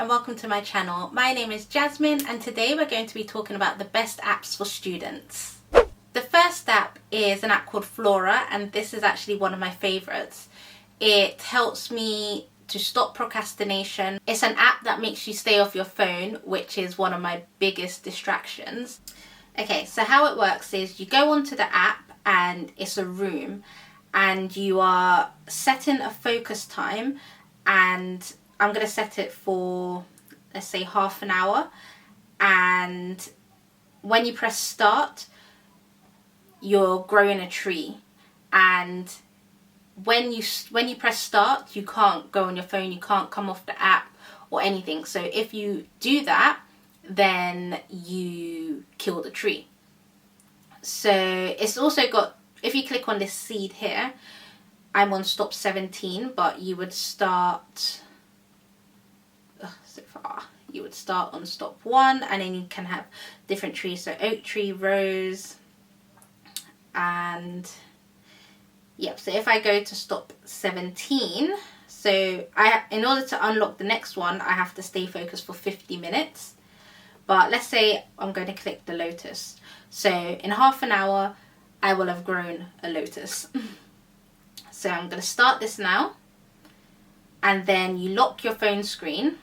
and welcome to my channel. My name is Jasmine and today we're going to be talking about the best apps for students. The first app is an app called Flora, and this is actually one of my favorites. It helps me to stop procrastination. It's an app that makes you stay off your phone, which is one of my biggest distractions. Okay, so how it works is you go onto the app and it's a room and you are setting a focus time, and I'm going to set it for, let's say, half an hour. And when you press start, you're growing a tree. And when you press start, you can't go on your phone, you can't come off the app or anything. So if you do that, then you kill the tree. So it's also got, if you click on this seed here, I'm on stop 17, but you would start so far. You would start on stop 1, and then you can have different trees. So oak tree, rose, and yep. So if I go to stop 17, so in order to unlock the next one, I have to stay focused for 50 minutes. But let's say I'm going to click the lotus. So in half an hour, I will have grown a lotus. So I'm going to start this now. And then you lock your phone screen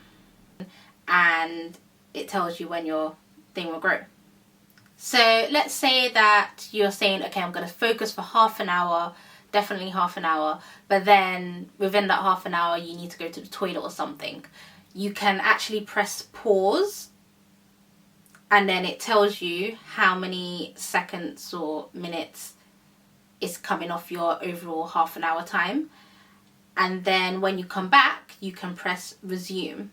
and it tells you when your thing will grow. So let's say that you're saying, okay, I'm going to focus for half an hour, definitely half an hour. But then within that half an hour, you need to go to the toilet or something. You can actually press pause, and then it tells you how many seconds or minutes is coming off your overall half an hour time. And then when you come back, you can press resume.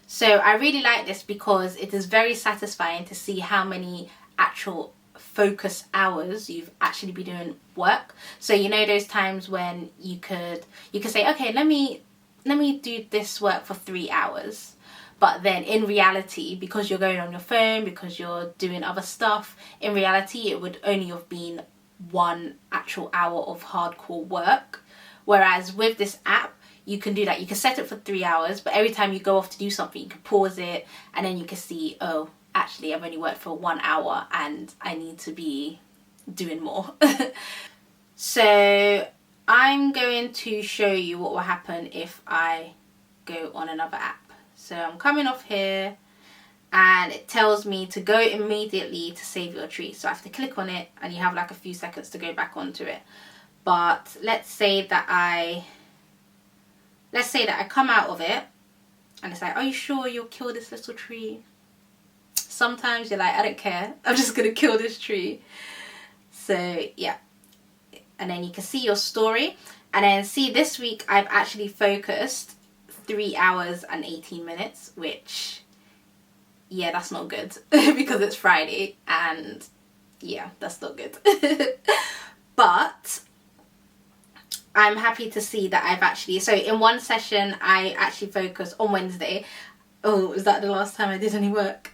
So I really like this because it is very satisfying to see how many actual focus hours you've actually been doing work. So you know those times when you could say, okay, let me do this work for 3 hours. But then in reality, because you're going on your phone, because you're doing other stuff, in reality it would only have been 1 actual hour of hardcore work. Whereas with this app, you can do that. You can set it for 3 hours, but every time you go off to do something, you can pause it, and then you can see, oh, actually I've only worked for 1 hour and I need to be doing more. So I'm going to show you what will happen if I go on another app. So I'm coming off here and it tells me to go immediately to save your tree. So I have to click on it and you have like a few seconds to go back onto it. But let's say that I come out of it and it's like, are you sure you'll kill this little tree? Sometimes you're like, I don't care, I'm just gonna kill this tree. So yeah, and then you can see your story, and then see this week I've actually focused 3 hours and 18 minutes, which, yeah, that's not good because it's Friday, and yeah, that's not good. But I'm happy to see that I've actually, so in one session I actually focused on Wednesday. Oh, was that the last time I did any work?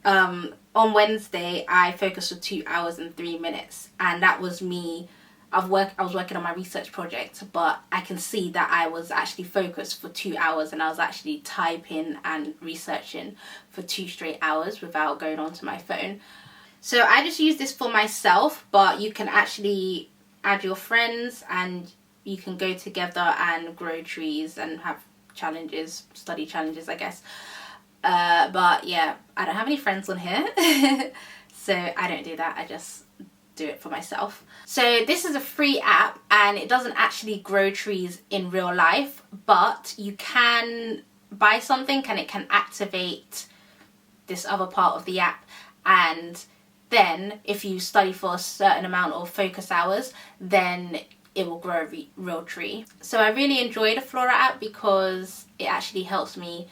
On Wednesday I focused for 2 hours and 3 minutes, and that was me. I was working on my research project, but I can see that I was actually focused for 2 hours, and I was actually typing and researching for 2 straight hours without going onto my phone. So I just use this for myself, but you can actually add your friends and you can go together and grow trees and have challenges, study challenges, I guess. But yeah, I don't have any friends on here, so I don't do that. I just do it for myself. So this is a free app and it doesn't actually grow trees in real life, but you can buy something and it can activate this other part of the app, and then if you study for a certain amount of focus hours, then it will grow a real tree. So I really enjoy the Flora app because it actually helps me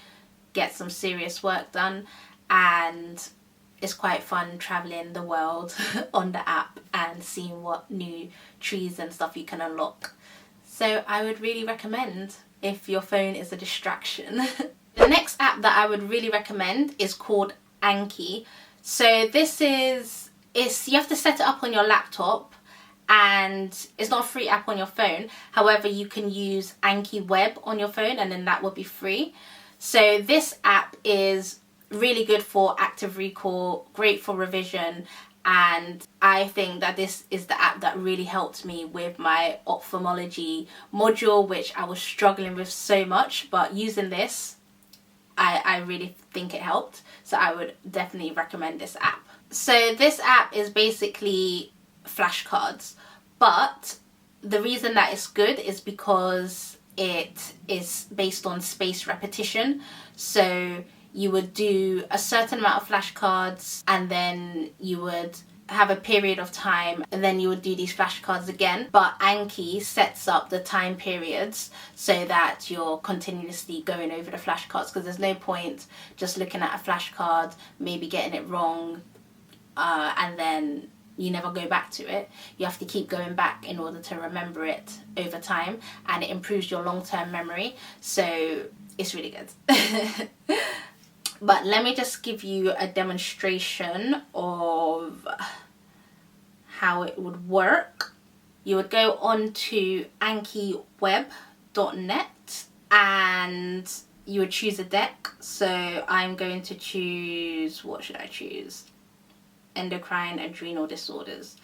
get some serious work done, and it's quite fun traveling the world on the app and seeing what new trees and stuff you can unlock. So I would really recommend if your phone is a distraction. The next app that I would really recommend is called Anki. So this is, you have to set it up on your laptop, and it's not a free app on your phone. However, you can use Anki Web on your phone, and then that will be free. So this app is really good for active recall, great for revision, and I think that this is the app that really helped me with my ophthalmology module, which I was struggling with so much, but using this, I really think it helped. So I would definitely recommend this app. So this app is basically flashcards, but the reason that it's good is because it is based on spaced repetition. So you would do a certain amount of flashcards, and then you would have a period of time, and then you would do these flashcards again. But Anki sets up the time periods so that you're continuously going over the flashcards, because there's no point just looking at a flashcard, maybe getting it wrong, and then you never go back to it. You have to keep going back in order to remember it over time, and it improves your long-term memory. So it's really good. But let me just give you a demonstration of how it would work. You would go on to ankiweb.net and you would choose a deck. So I'm going to choose, what should I choose? Endocrine adrenal disorders.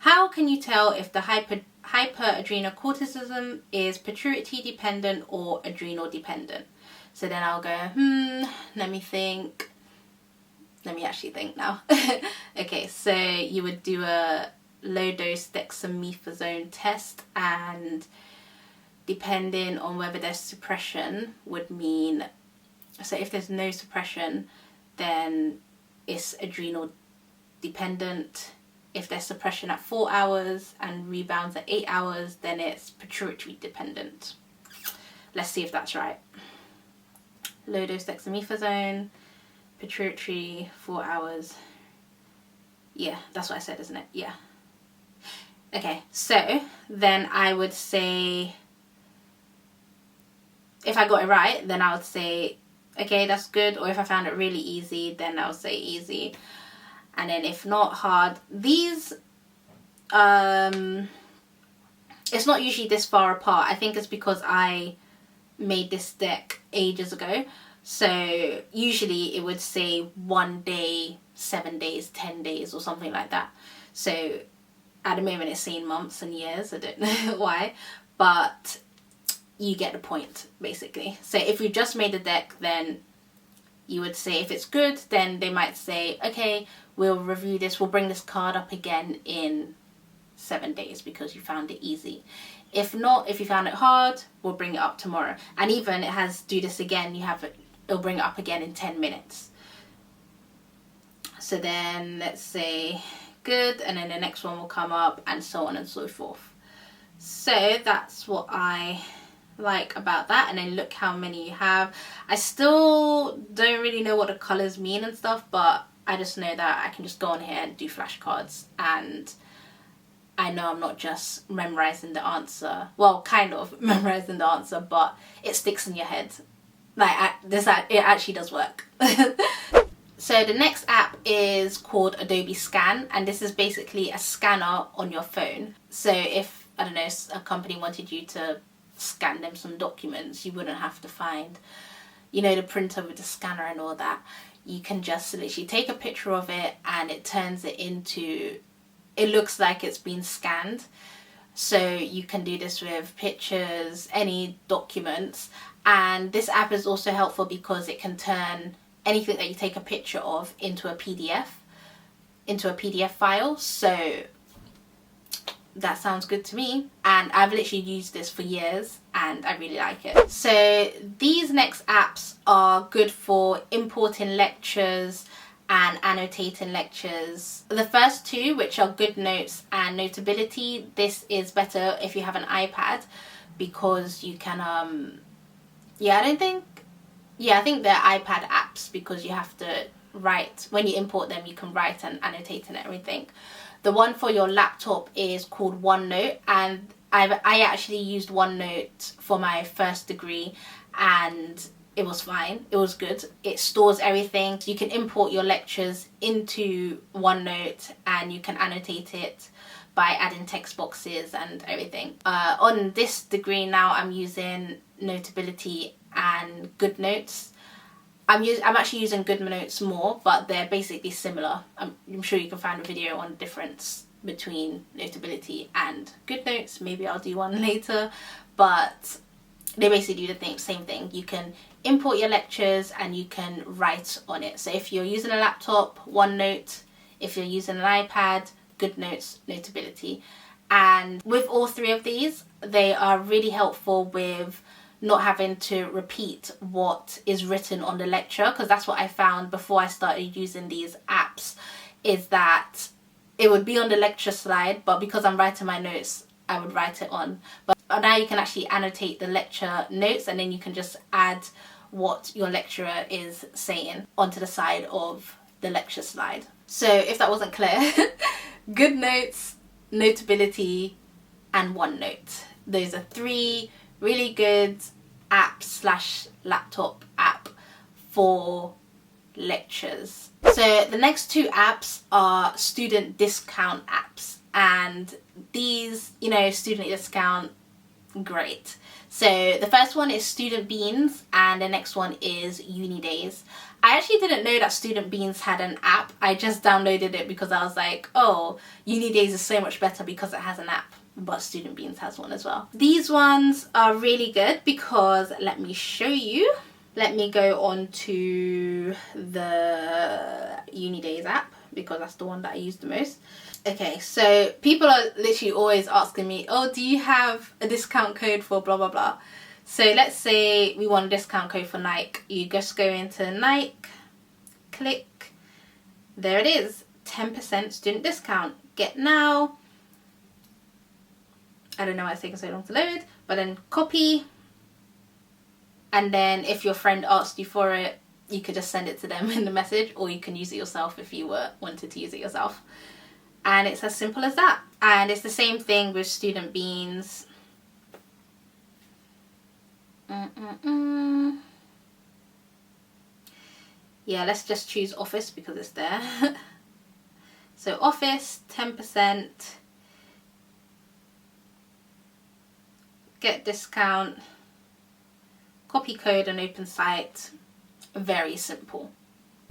How can you tell if the hyperadrenocorticism is pituitary dependent or adrenal dependent? So then I'll go, let me think. Let me actually think now. Okay, so you would do a low dose dexamethasone test, and depending on whether there's suppression would mean, so if there's no suppression, then it's adrenal dependent. If there's suppression at 4 hours and rebounds at 8 hours, then it's pituitary dependent. Let's see if that's right. Low dose dexamethasone, pituitary, 4 hours. Yeah, that's what I said, isn't it? Yeah. Okay, so then I would say, if I got it right, then I would say, okay, that's good. Or if I found it really easy, then I would say easy. And then if not, hard. These, it's not usually this far apart. I think it's because I made this deck ages ago. So usually it would say 1 day, 7 days, 10 days or something like that. So at the moment it's saying months and years. I don't know why, but you get the point basically. So if you just made a deck, then you would say if it's good, then they might say, okay, we'll review this, we'll bring this card up again in 7 days because you found it easy. If not, if you found it hard, we'll bring it up tomorrow. And even it has do this again, it'll bring it up again in 10 minutes. So then let's say good, and then the next one will come up, and so on and so forth. So that's what I like about that. And then look how many you have. I still don't really know what the colors mean and stuff, but I just know that I can just go on here and do flashcards, and I know I'm not just memorizing the answer. Well, kind of memorizing the answer, but it sticks in your head. Like, it actually does work. So the next app is called Adobe Scan, and this is basically a scanner on your phone. So if, I don't know, a company wanted you to scan them some documents, you wouldn't have to find, you know, the printer with the scanner and all that. You can just literally take a picture of it, and it turns it into, it looks like it's been scanned. So you can do this with pictures, any documents. And this app is also helpful because it can turn anything that you take a picture of into a PDF file. So that sounds good to me, and I've literally used this for years and I really like it. So these next apps are good for importing lectures and annotating lectures. The first two, which are Goodnotes and Notability, this is better if you have an iPad because you can I think they're iPad apps because you have to write, when you import them you can write and annotate and everything. The one for your laptop is called OneNote, and I actually used OneNote for my first degree and it was fine, it was good. It stores everything. You can import your lectures into OneNote and you can annotate it. by adding text boxes and everything. On this degree now, I'm using Notability and Goodnotes. I'm actually using Goodnotes more, but they're basically similar. I'm sure you can find a video on the difference between Notability and Goodnotes. Maybe I'll do one later, but they basically do the same thing. You can import your lectures and you can write on it. So if you're using a laptop, OneNote. If you're using an iPad, Goodnotes, Notability. And with all three of these, they are really helpful with not having to repeat what is written on the lecture, because that's what I found before I started using these apps, is that it would be on the lecture slide, but because I'm writing my notes, I would write it on. But now you can actually annotate the lecture notes, and then you can just add what your lecturer is saying onto the side of the lecture slide. So if that wasn't clear, Goodnotes, Notability, and OneNote. Those are three really good app/laptop app for lectures. So the next two apps are student discount apps, and these, you know, student discount, great. So the first one is Student Beans and the next one is UniDays. I actually didn't know that Student Beans had an app. I just downloaded it because I was like, oh, UniDays is so much better because it has an app. But Student Beans has one as well. These ones are really good because, let me show you. Let me go on to the UniDays app because that's the one that I use the most. Okay, so people are literally always asking me, oh, do you have a discount code for blah, blah, blah. So let's say we want a discount code for Nike. You just go into Nike, click, there it is, 10% student discount. Get now. I don't know why it's taking so long to load, but then copy, and then if your friend asked you for it, you could just send it to them in the message, or you can use it yourself if you wanted to use it yourself. And it's as simple as that. And it's the same thing with Student Beans. Yeah, let's just choose Office because it's there. So Office, 10%. Get discount, copy code and open site. Very simple.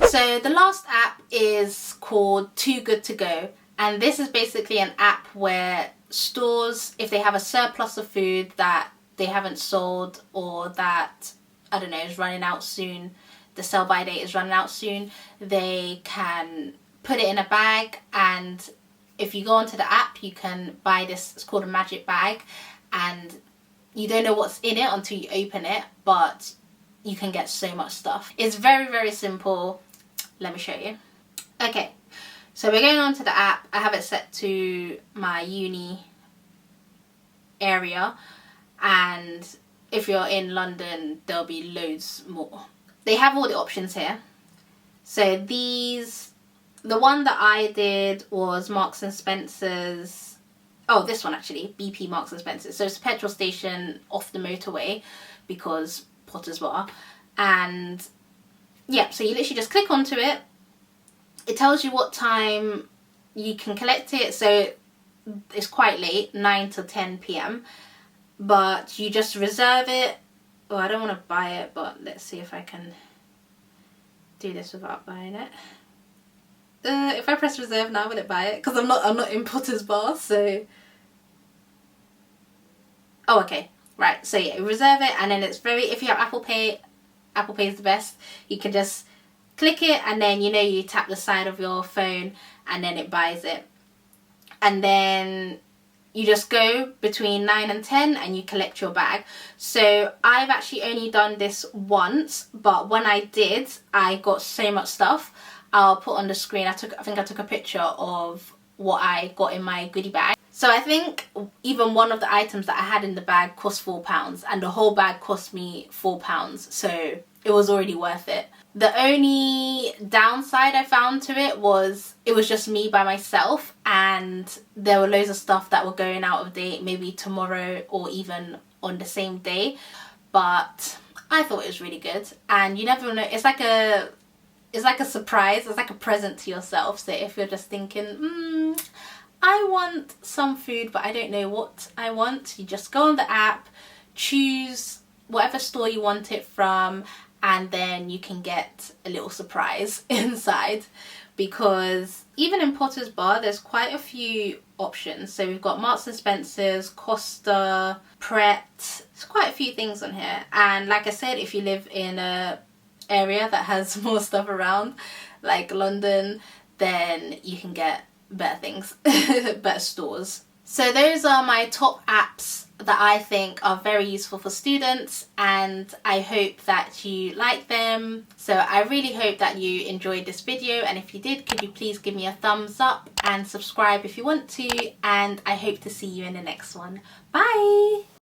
So the last app is called TooGoodToGo, and this is basically an app where stores, if they have a surplus of food that they haven't sold, or that, I don't know, is running out soon, the sell by date is running out soon, they can put it in a bag, and if you go onto the app you can buy this, it's called a magic bag, and you don't know what's in it until you open it, but you can get so much stuff. It's very, very simple. Let me show you. Okay, so we're going on to the app. I have it set to my uni area, and if you're in London, there'll be loads more. They have all the options here. So these, the one that I did was Marks and Spencer's. Oh, this one actually, BP Marks and Spencer. So it's a petrol station off the motorway because Potter's Bar. And yeah, so you literally just click onto it. It tells you what time you can collect it. So it's quite late, 9 to 10 p.m. But you just reserve it. Oh, I don't want to buy it, but let's see if I can do this without buying it. If I press reserve now, will it buy it? Because I'm not in Potter's Bar, so. Oh, okay, right. So yeah, reserve it, and then it's very. If you have Apple Pay is the best. You can just click it, and then you tap the side of your phone, and then it buys it. And then you just go between 9 and 10, and you collect your bag. So I've actually only done this once, but when I did, I got so much stuff. I'll put on the screen. I think I took a picture of what I got in my goodie bag. So I think even one of the items that I had in the bag cost £4, and the whole bag cost me £4. So it was already worth it. The only downside I found to it was just me by myself, and there were loads of stuff that were going out of date maybe tomorrow or even on the same day. But I thought it was really good, and you never know. It's like a surprise. It's like a present to yourself. So if you're just thinking, I want some food but I don't know what I want, you just go on the app, choose whatever store you want it from, and then you can get a little surprise inside, because even in Potter's Bar there's quite a few options. So we've got Marks and Spencer's, Costa, Pret, there's quite a few things on here. And like I said, if you live in a area that has more stuff around like London, then you can get better things, better stores. So those are my top apps that I think are very useful for students, and I hope that you like them. So I really hope that you enjoyed this video, and if you did, could you please give me a thumbs up and subscribe if you want to, and I hope to see you in the next one. Bye!